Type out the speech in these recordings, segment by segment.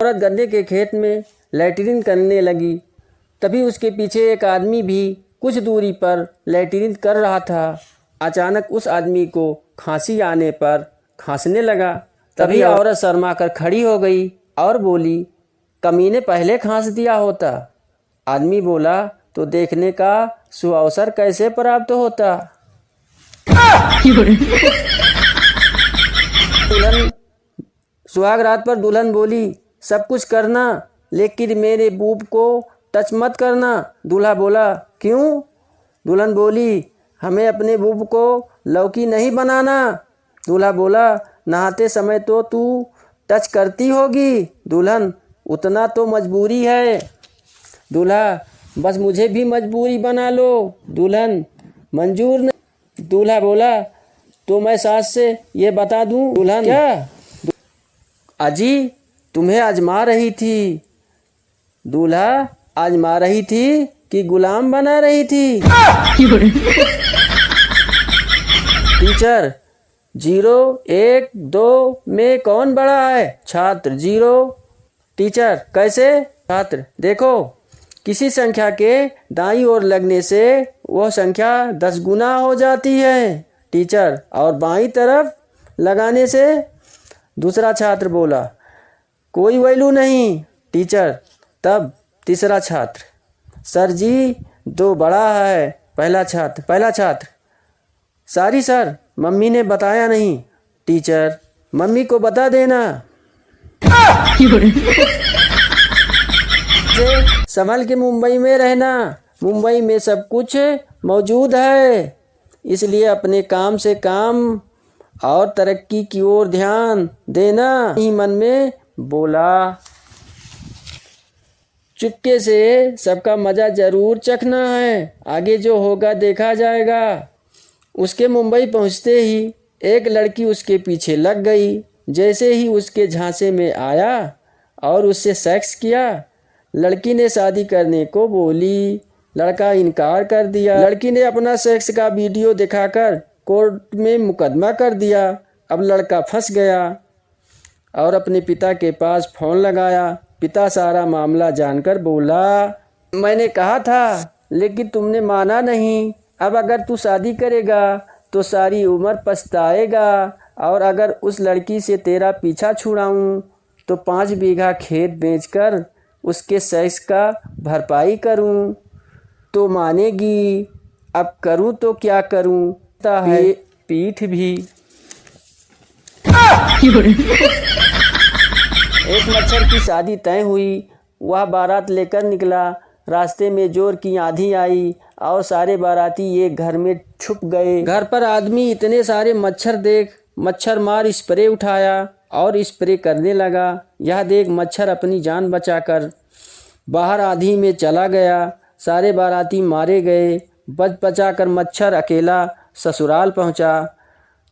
औरत गन्ने के खेत में लैट्रिन करने लगी। तभी उसके पीछे एक आदमी भी कुछ दूरी पर लैट्रिन कर रहा था। अचानक उस आदमी को खांसी आने पर खांसने लगा। तभी औरत शर्मा कर खड़ी हो गई और बोली, कमीने पहले खांस दिया होता। आदमी बोला, तो देखने का सुअवसर कैसे प्राप्त होता। दुल्हन सुहाग रात पर दुल्हन बोली, सब कुछ करना लेकिन मेरे बूब को टच मत करना। दूल्हा बोला, क्यों? दुल्हन बोली, हमें अपने बूब को लौकी नहीं बनाना। दूल्हा बोला, नहाते समय तो तू टच करती होगी। दुल्हन, उतना तो मजबूरी है। दूल्हा, बस मुझे भी मजबूरी बना लो। दुल्हन, मंजूर नहीं। दूल्हा बोला, तो मैं सास से ये बता दूं। दुल्हन, क्या? अजी तुम्हें आजमा रही थी। दूल्हा, आजमा रही थी कि गुलाम बना रही थी। टीचर, 0, 1, 2 में कौन बड़ा है? छात्र, 0। टीचर, कैसे? छात्र, देखो, किसी संख्या के दाईं ओर लगने से वह संख्या 10 गुना हो जाती है। टीचर, और बाईं तरफ लगाने से? दूसरा छात्र बोला, कोई वैल्यू नहीं। टीचर, तब तीसरा छात्र, सर जी 2 बड़ा है। पहला छात्र, सॉरी सर, मम्मी ने बताया नहीं। टीचर, मम्मी को बता देना। संभल के मुंबई में रहना। मुंबई में सब कुछ मौजूद है, इसलिए अपने काम से काम और तरक्की की ओर ध्यान देना। ही मन में बोला। चुपके से सबका मज़ा ज़रूर चखना है, आगे जो होगा देखा जाएगा। उसके मुंबई पहुंचते ही एक लड़की उसके पीछे लग गई। जैसे ही उसके झांसे में आया और उससे सेक्स किया, लड़की ने शादी करने को बोली। लड़का इनकार कर दिया। लड़की ने अपना सेक्स का वीडियो दिखाकर कोर्ट में मुकदमा कर दिया। अब लड़का फंस गया और अपने पिता के पास फ़ोन लगाया। पिता सारा मामला जानकर बोला, मैंने कहा था लेकिन तुमने माना नहीं। अब अगर तू शादी करेगा तो सारी उम्र पछताएगा, और अगर उस लड़की से तेरा पीछा छुड़ाऊं तो 5 बीघा खेत बेचकर उसके सेक्स का भरपाई करूं तो मानेगी। अब करूं तो क्या करूं, है पीठ भी। एक मच्छर की शादी तय हुई। वह बारात लेकर निकला। रास्ते में जोर की आंधी आई और सारे बाराती एक घर में छुप गए। घर पर आदमी इतने सारे मच्छर देख मच्छर मार स्प्रे उठाया और स्प्रे करने लगा। यह देख मच्छर अपनी जान बचाकर बाहर आंधी में चला गया। सारे बाराती मारे गए। बच बचाकर मच्छर अकेला ससुराल पहुंचा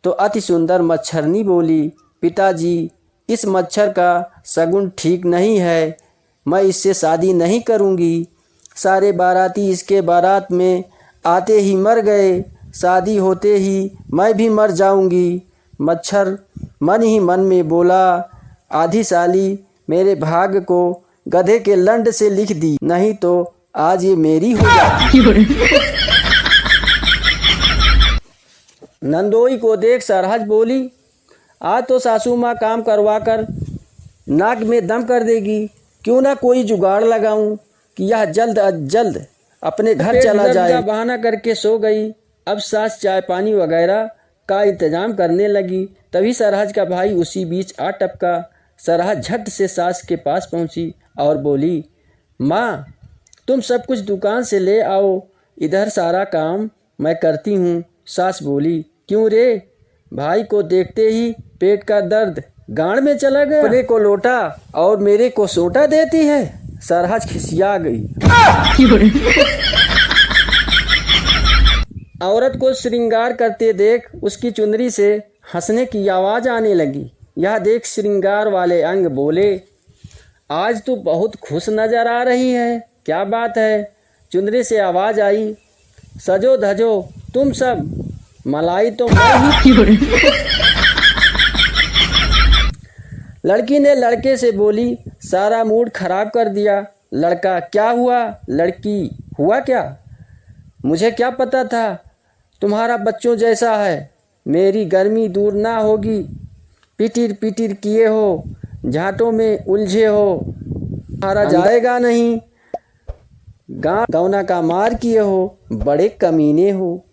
तो अति सुंदर मच्छरनी बोली, पिताजी, इस मच्छर का शगुन ठीक नहीं है, मैं इससे शादी नहीं करूंगी। सारे बाराती इसके बारात में आते ही मर गए। शादी होते ही मैं भी मर जाऊंगी। मच्छर मन ही मन में बोला, आधी साली मेरे भाग्य को गधे के लंड से लिख दी, नहीं तो आज ये मेरी हो जाती। नंदोई को देख सरहज बोली, आज तो सासू माँ काम करवा कर नाक में दम कर देगी। क्यों ना कोई जुगाड़ लगाऊं कि यह जल्द अज जल्द अपने घर चला जाए। बहाना करके सो गई। अब सास चाय पानी वगैरह का इंतजाम करने लगी। तभी सरहज का भाई उसी बीच आ टपका। सरहज झट से सास के पास पहुंची और बोली, माँ, तुम सब कुछ दुकान से ले आओ, इधर सारा काम मैं करती हूँ। सास बोली, क्यों रे? भाई को देखते ही पेट का दर्द गांड में चला गया। अपने को लोटा और मेरे को सोटा देती है। सरहज खिसिया गई। औरत को श्रृंगार करते देख उसकी चुनरी से हंसने की आवाज़ आने लगी। यह देख श्रृंगार वाले अंग बोले, आज तू बहुत खुश नजर आ रही है, क्या बात है? चुनरी से आवाज़ आई, सजो धजो तुम सब, मलाई तो मैं ही। लड़की ने लड़के से बोली, सारा मूड खराब कर दिया। लड़का, क्या हुआ? लड़की, हुआ क्या? मुझे क्या पता था तुम्हारा बच्चों जैसा है। मेरी गर्मी दूर ना होगी। पिटिर पिटिर किए हो, झांटों में उलझे हो, तुम्हारा जाएगा नहीं। गौना का मार किए हो, बड़े कमीने हो।